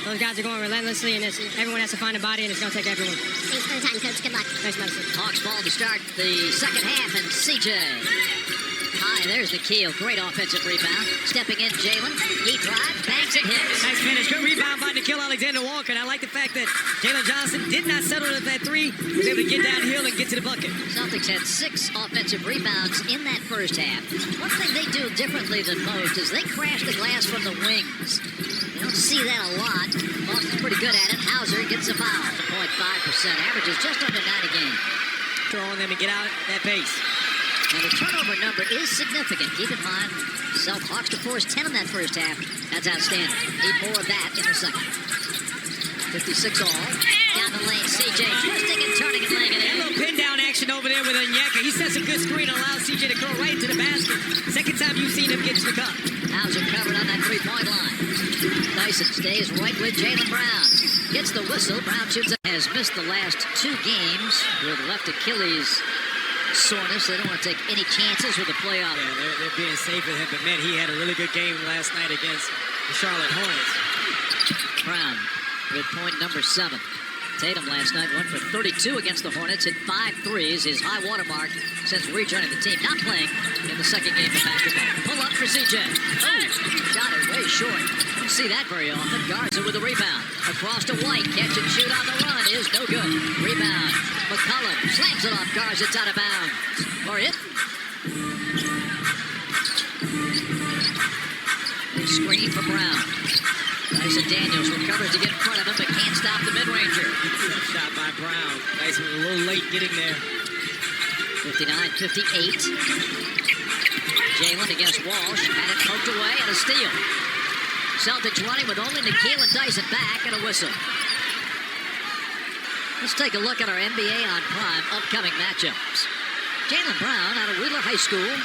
Those guys are going relentlessly, and everyone has to find a body, and it's going to take everyone. Thanks for the time, Coach. Good luck. Thanks, Madison. Hawks ball to start the second half, and CJ. High, there's the keel. Great offensive rebound. Stepping in, Jalen. He drives, banks, and hits. Nice finish. Good rebound by Nickeil Alexander-Walker. And I like the fact that Jalen Johnson did not settle at that three. He was able to get downhill and get to the bucket. Celtics had 6 offensive rebounds in that first half. One thing they do differently than most is they crash the glass from the wings. You don't see that a lot. Boston's pretty good at it. Hauser gets a foul. 0.5%. Averages just under 9 a game. Throw on them and get out that pace. And the turnover number is significant. Keep in mind, Hawks to force 10 in that first half. That's outstanding. Need more of that in the second. 56 all. Down the lane, CJ twisting and turning and laying it in. A little pin down action over there with Onyeka. He sets a good screen and allows CJ to throw right into the basket. Second time you've seen him get to the cup. Hauser covered on that three-point line. Dyson stays right with Jaylen Brown. Gets the whistle. Brown shoots it. Has missed the last 2 games with left Achilles soreness. They don't want to take any chances with the playoff. Yeah, they're being safe with him, but man, he had a really good game last night against the Charlotte Hornets. Brown with point number 7. Tatum last night went for 32 against the Hornets, hit 5 threes, his high watermark since rejoining the team. Not playing in the second game of basketball. Pull up for CJ. Oh, got it way short. Don't see that very often. Garza with the rebound. Across to White. Catch and shoot on the run is no good. Rebound. McCollum slams it off Garza. It's out of bounds. Or it. Screen for Brown. Dyson Daniels recovers to get in front of him, but can't stop the mid-ranger. Shot by Brown. Dyson was a little late getting there. 59-58. Jalen against Walsh. Had it poked away and a steal. Celtics running with only Nickeil and Dyson back and a whistle. Let's take a look at our NBA on Prime upcoming matchups. Jaylen Brown out of Wheeler High School.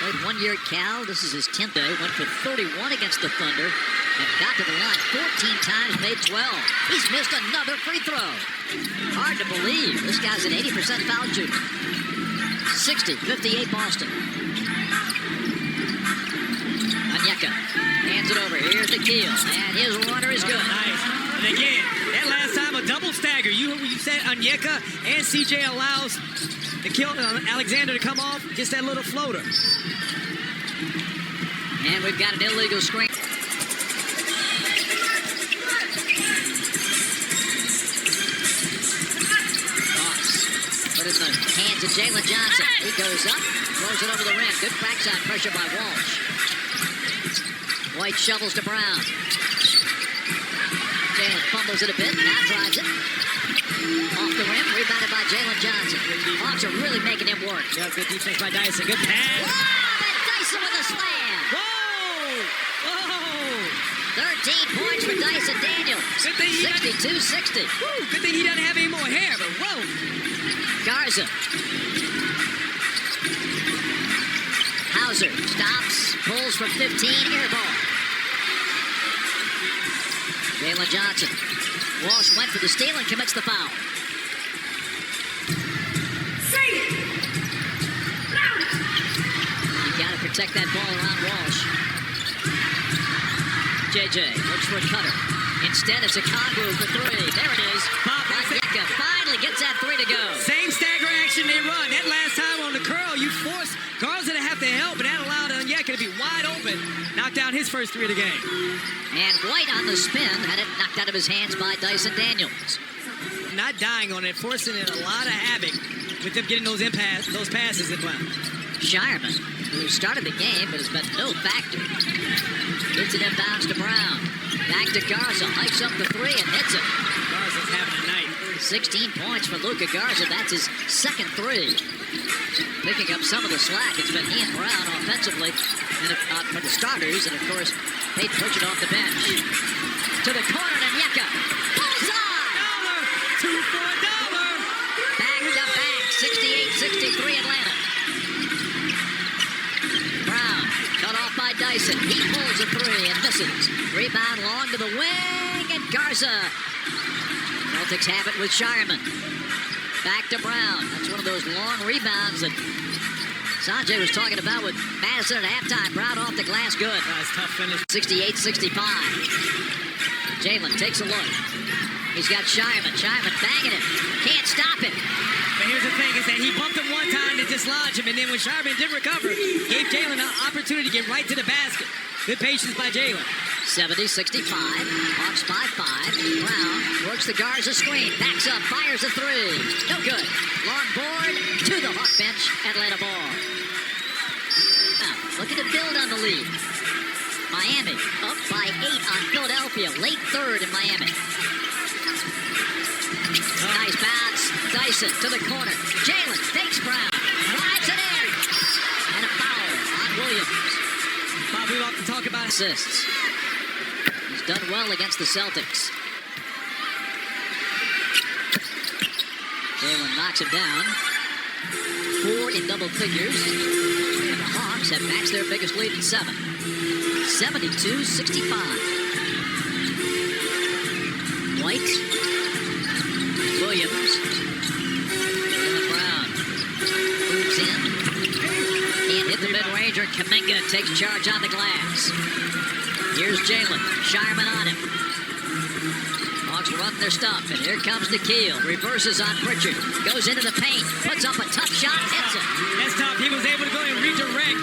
Played 1 year at Cal. This is his 10th day. Went for 31 against the Thunder. And got to the line 14 times, made 12. He's missed another free throw. Hard to believe. This guy's an 80% foul shooter. 60-58 Boston. Onyeka hands it over. Here's the keel. And his runner is good. Nice. And again, that last time a double stagger. You said Onyeka and CJ allows Nickeil Alexander to come off. Just that little floater. And we've got an illegal screen. Put it in the hands of Jalen Johnson. He goes up, throws it over the rim. Good backside pressure by Walsh. White shovels to Brown. Jalen fumbles it a bit, now drives it. Off the rim, rebounded by Jalen Johnson. Hawks are really making him work. Yeah, good defense by Dyson. Good pass. Whoa! And Dyson with a slam. Whoa! Whoa! 13 points for Dyson Daniels. 62-60. Good thing he doesn't have any more hair, but whoa! Garza. Hauser stops, pulls from 15, air ball. Jalen Johnson. Walsh went for the steal and commits the foul. You got to protect that ball around Walsh. JJ looks for a cutter. Instead, it's a Congu for 3. There it is. Onyeka finally gets that 3 to go. Same stagger action they run. That last time on the curl, you forced Garza to have to help, but that allowed Onyeka to be wide open. Knocked down his first 3 of the game. And White on the spin had it knocked out of his hands by Dyson Daniels. Not dying on it, forcing in a lot of havoc with them getting those passes in play. Shireman, who started the game but has been no factor. Gets it inbounds to Brown. Back to Garza, hikes up the 3 and hits it. Garza's having a night. 16 points for Luka Garza. That's his second 3. Picking up some of the slack. It's been he and Brown offensively and for the starters. And, of course, Peyton Pritchard off the bench. To the corner, and Onyeka. Bullseye! $2 for $1. Back to back. 68-63 Atlanta. Brown cut off by Dyson. He pulls a 3 and misses. Rebound long to the wing, and Garza. Celtics have it with Shireman. Back to Brown. That's one of those long rebounds that Sanjay was talking about with Madison at halftime. Brown off the glass, good. Nice tough finish. 68-65. Jalen takes a look. He's got Shireman. Shireman banging him. Can't stop him. But here's the thing, is that he bumped him one time to dislodge him, and then when Shireman did recover, gave Jalen an opportunity to get right to the basket. Good patience by Jalen. 70-65. Hawks by 5. Brown works the guards a screen. Backs up. Fires a three. No good. Long board to the Hawk bench. Atlanta ball. Now, looking to build on the lead. Miami up by 8 on Philadelphia. Late third in Miami. Nice bounce. Dyson to the corner. Jalen takes Brown. Drives it in. And a foul on Williams. Bob, we often talk about assists. He's done well against the Celtics. Jalen knocks him down. 4 in double figures. And the Hawks have matched their biggest lead in 7. 72-65. White. Williams. Jalen Brown. Moves in. Can't hit the mid-ranger. Kuminga takes charge on the glass. Here's Jalen. Shireman on him. Hawks run their stuff, and here comes Nikhil. Reverses on Pritchard. Goes into the paint. Puts up a tough shot. Hits it. That's tough. He was able to go and redirect.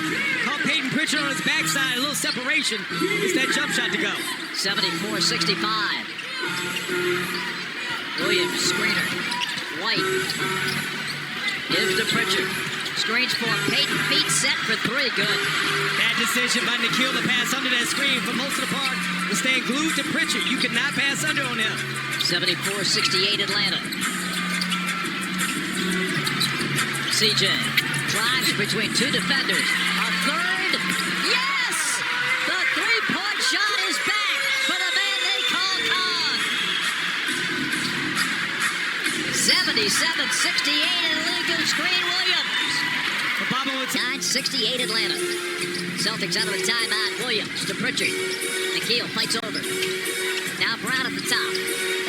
Caught Peyton Pritchard on his backside. A little separation. It's that jump shot to go. 74-65. Williams, screener. White. Gives to Pritchard. Screens for Peyton. Feet set for 3. Good. Bad decision by Nikhil to pass under that screen for most of the part. Was staying glued to Pritchard. You could not pass under on him. 74-68 Atlanta. CJ drives between 2 defenders. A third. Yes! The three-point shot is back for the man they call Kong. 77-68 illegal screen Williams. 9-68 Atlanta. Celtics out of a timeout. Williams to Pritchard. Nikhil fights over. Now Brown at the top.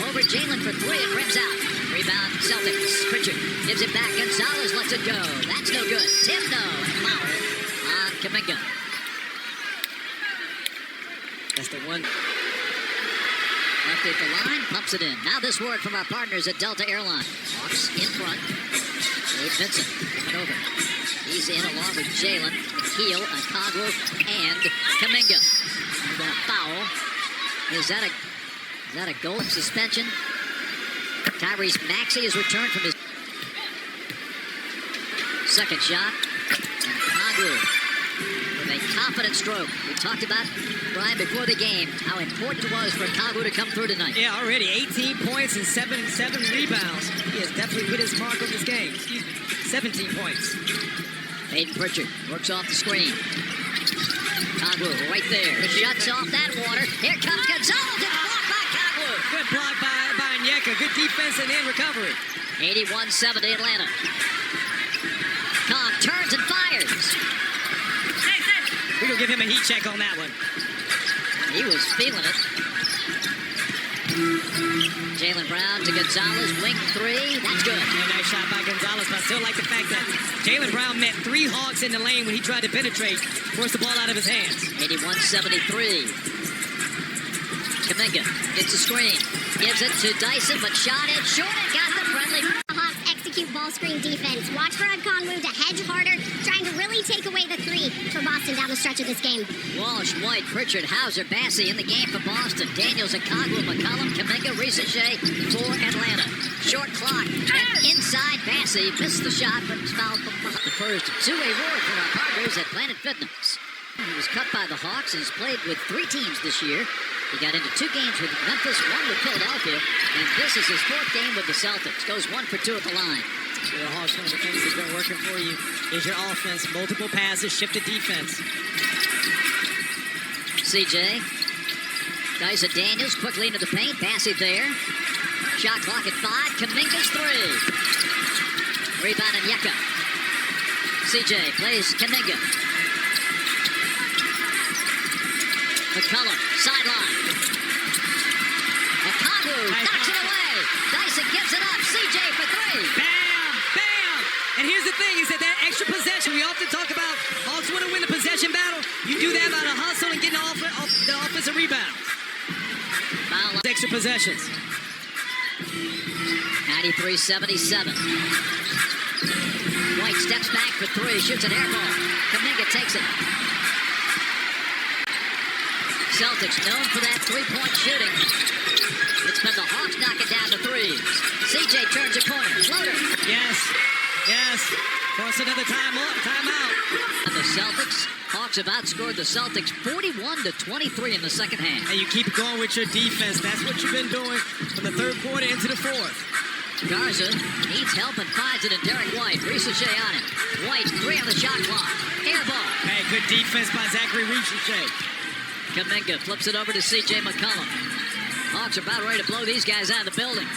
Over Jalen for 3 and rims out. Rebound Celtics. Pritchard gives it back. Gonzalez lets it go. That's no good. Timno and foul on Kuminga. That's the one. Left at the line. Pumps it in. Now this word from our partners at Delta Airlines. Hawks in front. Dave Vincent coming over. He's in along with Jalen, Nikhil, Okongwu, and Kuminga. And that foul. Is that a goal suspension? Tyrese Maxey has returned from his second shot. And Okongwu with a confident stroke. We talked about, Brian, before the game, how important it was for Okongwu to come through tonight. Yeah, already 18 points and 7 rebounds. He has definitely hit his mark on this game. 17 points. Peyton Pritchard works off the screen. Okongwu right there. Shuts off that water. Here comes Gonzalez. It's blocked by Okongwu. Good block by Onyeka. Good defense and then recovery. 81-70 Atlanta. Kong turns and fires. We're going to give him a heat check on that one. He was feeling it. Jalen Brown to Gonzalez, wing 3, that's good. Yeah, nice shot by Gonzalez, but I still like the fact that Jalen Brown met 3 Hawks in the lane when he tried to penetrate, forced the ball out of his hands. 81-73. Kuminga gets a screen, gives it to Dyson, but shot it short and got the friendly. Hawks execute ball screen defense. Watch for Okongwu to hedge harder, trying to really take away the 3 for Boston down the stretch of this game. Walsh, White, Pritchard, Hauser, Bassey in the game for Boston. Daniels, Okongwu, McCollum, Kuminga, Risache for Atlanta. Short clock, and inside Bassey missed the shot, but was fouled from behind. The first two-way word for our partners at Planet Fitness. He was cut by the Hawks and has played with 3 teams this year. He got into 2 games with Memphis, 1 with Philadelphia, and this is his 4th game with the Celtics. Goes 1 for 2 at the line. The Hawks, one of the things that's been working for you is your offense. Multiple passes, shifted defense. CJ. Dyson Daniels quickly into the paint. Bassey there. Shot clock at 5. Kuminga's 3. Rebound Onyeka. CJ plays Kuminga. McCollum, sideline. Okongwu knocks it away. Dyson gives it up. CJ for 3. Bam! Bam! And here's the thing, is that extra possession, we often talk about Hawks want to win the possession battle. You do that by the hustle and getting the offensive rebounds. Foul foul line. Extra possessions. 93-77. White steps back for three, shoots an air ball. Kuminga takes it. Celtics known for that three-point shooting. It's been the Hawks knocking down the threes. CJ turns a corner. Floater. Yes. Force another timeout. And the Celtics, Hawks have outscored the Celtics 41-23 in the second half. And you keep going with your defense. That's what you've been doing from the third quarter into the fourth. Garza needs help and finds it in Derek White. Ricochet on him. White, 3 on the shot clock. Air ball. Hey, good defense by Zachary Ricochet. Kuminga flips it over to C.J. McCollum. Hawks are about ready to blow these guys out of the building.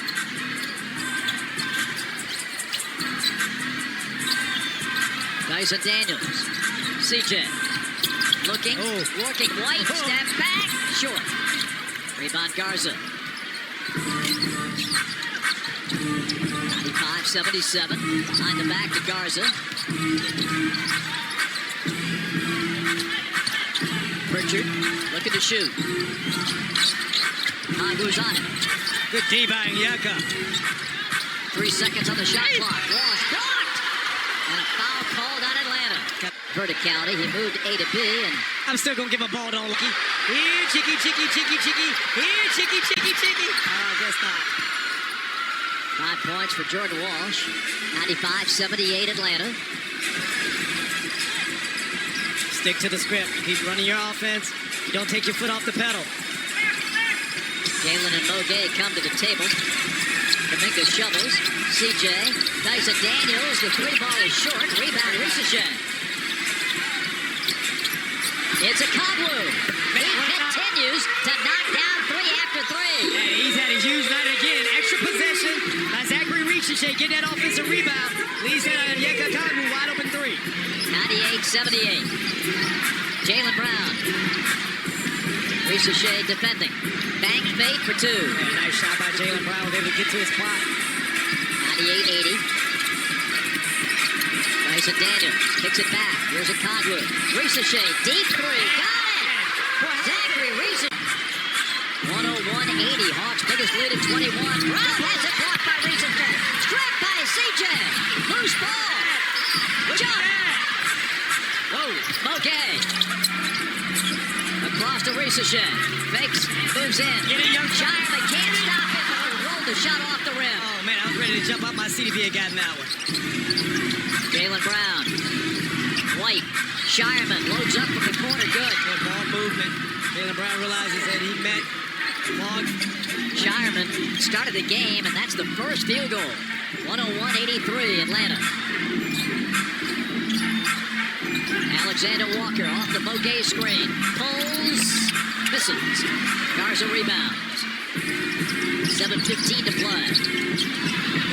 Dyson Daniels. C.J. looking, working White. Step back. Short. Rebound Garza. 95-77. Behind the back to Garza. Pritchard looking to shoot. Congu's on it. Good D by Onyeka. 3 seconds on the shot clock. Walsh blocked. And a foul called on Atlanta. Verticality. He moved A to B, and I'm still going to give a ball to Lucky. Here, Chicky. Here, Chicky. I guess not. 5 points for Jordan Walsh. 95-78 Atlanta. Stick to the script. Keep running your offense. You don't take your foot off the pedal. Jalen and Mogay come to the table. Kuminga shovels. CJ. Dyson Daniels. The 3-ball is short. Rebound Ricochet. It's a Congu. He continues to knock down 3 after 3. Hey, he's had a huge night again. Extra possession by Zachary Ricochet. Get that offensive rebound. Leads that Onyeka Congu wide open 3. 98-78. Jaylen Brown. Ricochet defending. Bank fade for 2. Hey, nice shot by Jaylen Brown. Was able to get to his spot. 98-80. Dyson Daniels kicks it back. Here's a Congu. Ricochet, deep 3. Got it! Zachary Ricochet. 101-80. Hawks biggest lead at 21. Brown has it blocked by Ricochet. Stripped by CJ. Loose ball. Jump. Whoa. Mogay. Across to Ricochet. Fakes. Moves in. Get it, young Shireman can't stop him. Rolled the shot off the rim. Oh, man, I was ready to jump out my seat if he had gotten that one. Jaylen Brown. White. Shireman loads up from the corner. Good. Good ball movement. Jaylen Brown realizes that he met Long. Shireman started the game, and that's the first field goal. 101-83 Atlanta. Alexander Walker off the Mogay screen. Pulls. Misses. Garza rebounds. 7:15 to play.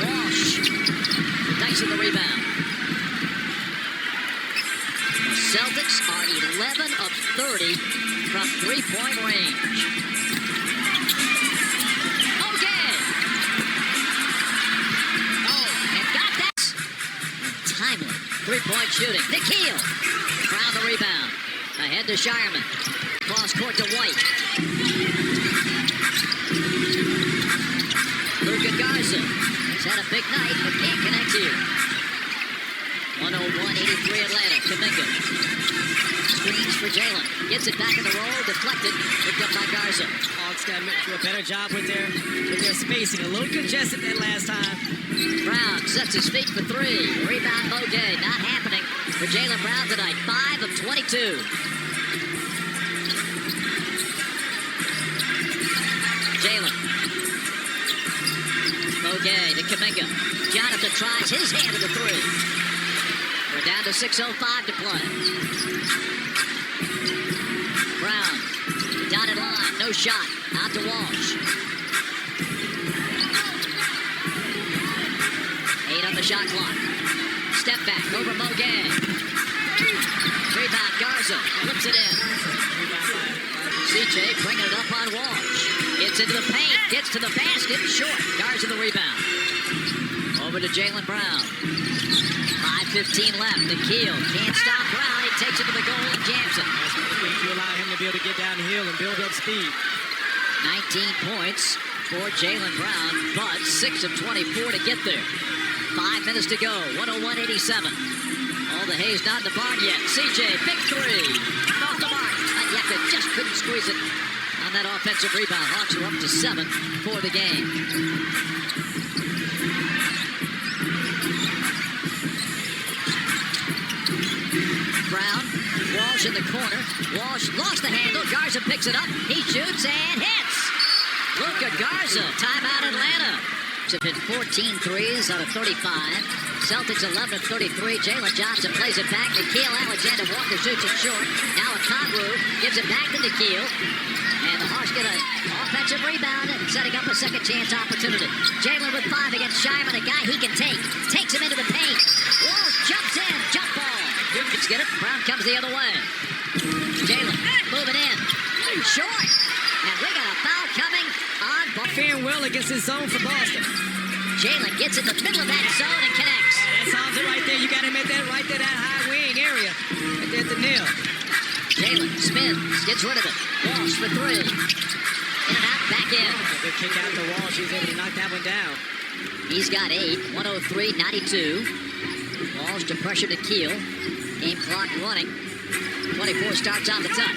Walsh. Dyson the rebound. The Celtics are 11 of 30 from three-point range. Okay. Oh, and got that. Timely. Three-point shooting. Nikhil. Brown the rebound. Ahead to Shireman. Cross court to White. Luka Garza has had a big night, but can't connect here. 101-83 Atlanta. Kuminga. Screens for Jalen. Gets it back in the roll. Deflected. Picked up by Garza. Hawks got to do a better job with their spacing. A little congested that last time. Brown sets his feet for 3. Rebound Mogay. Not happening for Jaylen Brown tonight. 5 of 22. Jalen. Mogay to Kuminga. Jonathan tries his hand to the 3. We're down to 6:05 to play. Brown. Dotted line. No shot. Out to Walsh. 8 on the shot clock. Step back over Mogay. Rebound Garza. Flips it in. CJ bringing it up on Walsh. Gets into the paint. Gets to the basket. Short. Garza the rebound. Over to Jaylen Brown. 5:15 left. Nikhil can't stop Brown. He takes it to the goal and jams it. You allow him to be able to get downhill and build up speed. 19 points for Jaylen Brown, but 6 of 24 to get there. 5 minutes to go, 101-87. All the hay's not in the barn yet. CJ, big three. Off the mark. Onyeka just couldn't squeeze it on that offensive rebound. Hawks are up to 7 for the game. Brown, Walsh in the corner. Walsh lost the handle. Garza picks it up. He shoots and hits. Luka Garza, timeout Atlanta. Have hit 14 threes out of 35. Celtics 11 of 33. Jalen Johnson plays it back. Nickeil Alexander-Walker shoots it short. Now Okongwu gives it back to Nickeil. And the Hawks get an offensive rebound and setting up a second chance opportunity. Jalen with 5 against Shyman, a guy he can take. Takes him into the paint. Walsh jumps in. Jump ball. Let's get it. Brown comes the other way. Jalen moving in. Short. And we got a foul coming on ball. Faring well against his zone for Boston. Jalen gets in the middle of that zone and connects. That solves it right there. You got him at that right there, that high wing area. Right there at the nail. Jalen spins, gets rid of it. Walsh for 3. In and out, back in. Good kick out to Walsh. He was able to knock that one down. He's got 8, 103-92. Walsh to pressure Nickeil. Game clock running. 24 starts on the touch.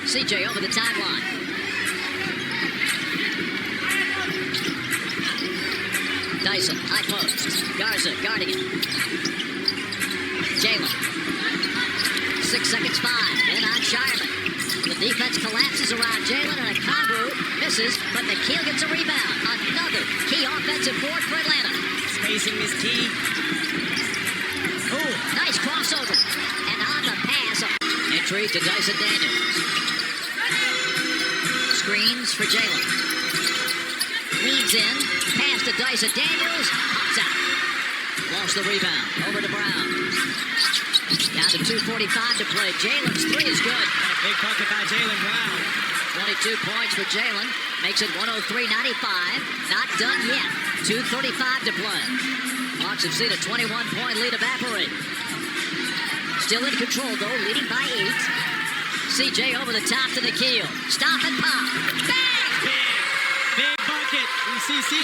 CJ over the timeline. Dyson, high post. Garza guarding it. Jalen. 6 seconds, 5. In on Shireman. The defense collapses around Jalen, and Okongwu misses, but Nickeil gets a rebound. Another key offensive board for Atlanta. Spacing is key. Oh, nice crossover. And on the pass, entry to Dyson Daniels. Screens for Jalen. Leads in, pass to Dyson Daniels, pops out. Lost the rebound, over to Brown. Down to 2:45 to play. Jalen's 3 is good. Big bucket by Jaylen Brown. 22 points for Jalen, makes it 103-95. Not done yet. 2:35 to play. Hawks have seen a 21-point lead evaporate. Still in control though, leading by 8. CJ over the top to Nickeil. Stop and pop. Bang! Big bucket. You see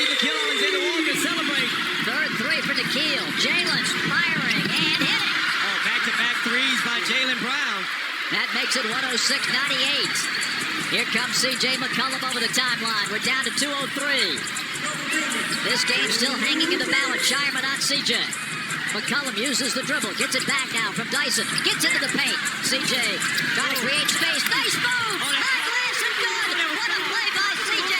Nickeil Alexander-Walker celebrate. Third 3 for Nickeil. Jalen firing and hitting. Oh, back-to-back threes by Jaylen Brown. That makes it 106-98. Here comes C.J. McCollum over the timeline. We're down to 2:03. This game's still hanging in the balance. Shireman on C.J. McCollum uses the dribble. Gets it back now from Dyson. Gets into the paint. C.J. trying to create space. Nice move! High glass and good! What a play by C.J.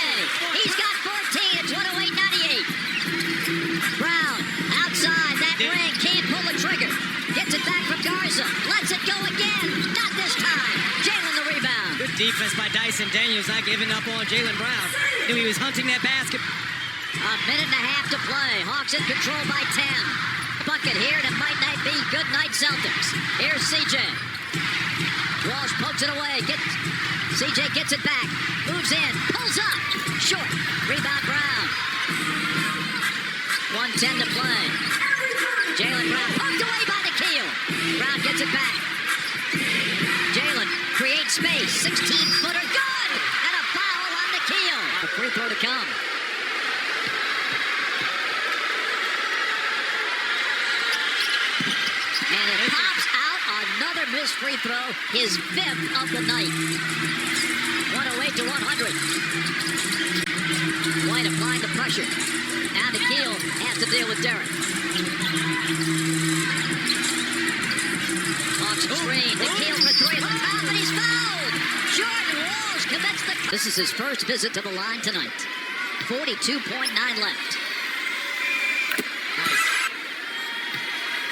He's got 14. It's 108-98. Brown outside that ring. Can't pull the trigger. Gets it back from Garza. Lets it go again. Not this time. Jalen the rebound. Good defense by Dyson Daniels, not giving up on Jaylen Brown. Knew he was hunting that basket. A minute and a half to play. Hawks in control by 10. Bucket here, and it might not be good night Celtics. Here's CJ. Walsh pokes it away. CJ gets it back. Moves in. Pulls up. Short. Rebound Brown. 1:10 to play. Jaylen Brown poked away by Nickeil. Brown gets it back. Jalen creates space. 16-footer. Good! And a foul on Nickeil. A free throw to come. And it pops out. Another missed free throw. His 5th of the night. 108-100. White applying the pressure. Now Nickeil has to deal with Derek. Hawks screen. Nickeil for 3 at the top, and he's fouled. Jordan Walsh commits the... This is his first visit to the line tonight. 42.9 left.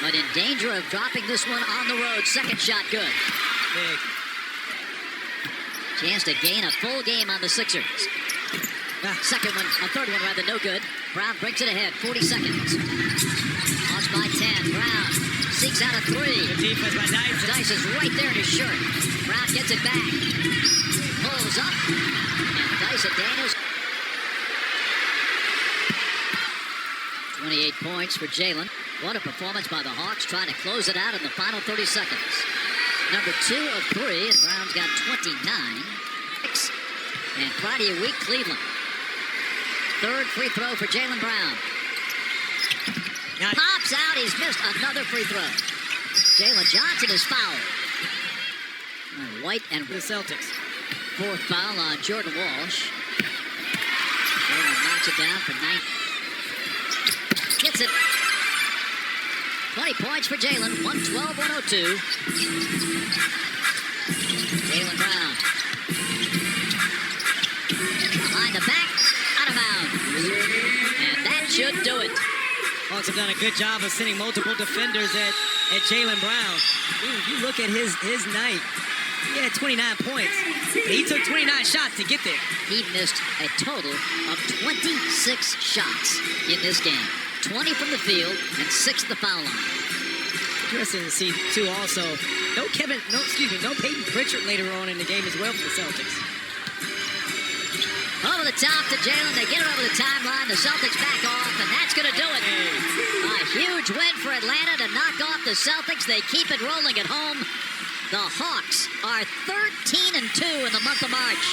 But in danger of dropping this one on the road. Second shot good. Big. Chance to gain a full game on the Sixers. Second one, a third one rather, no good. Brown breaks it ahead, 40 seconds. Hawks by 10. Brown seeks out a 3. Good defense by Dyson. Dyson's right there in his shirt. Brown gets it back. Pulls up. And Dyson Daniels. 28 points for Jalen. What a performance by the Hawks, trying to close it out in the final 30 seconds. Number 2 of 3, and Brown's got 29. And Friday week, Cleveland. Third free throw for Jaylen Brown. Pops out. He's missed another free throw. Jalen Johnson is fouled. White and the Celtics. Fourth foul on Jordan Walsh. Jalen knocks it down for 9. Gets it. 20 points for Jalen. 112-102. Jaylen Brown. Behind the back. Out of bounds. And that should do it. Hawks have done a good job of sending multiple defenders at Jaylen Brown. Ooh, you look at his night. He had 29 points. He took 29 shots to get there. He missed a total of 26 shots in this game. 20 from the field and 6 at the foul line. Interesting to see too. Also, no Peyton Pritchard later on in the game as well for the Celtics. Over the top to Jalen. They get it over the timeline. The Celtics back off, and that's going to do it. A huge win for Atlanta to knock off the Celtics. They keep it rolling at home. The Hawks are 13-2 in the month of March.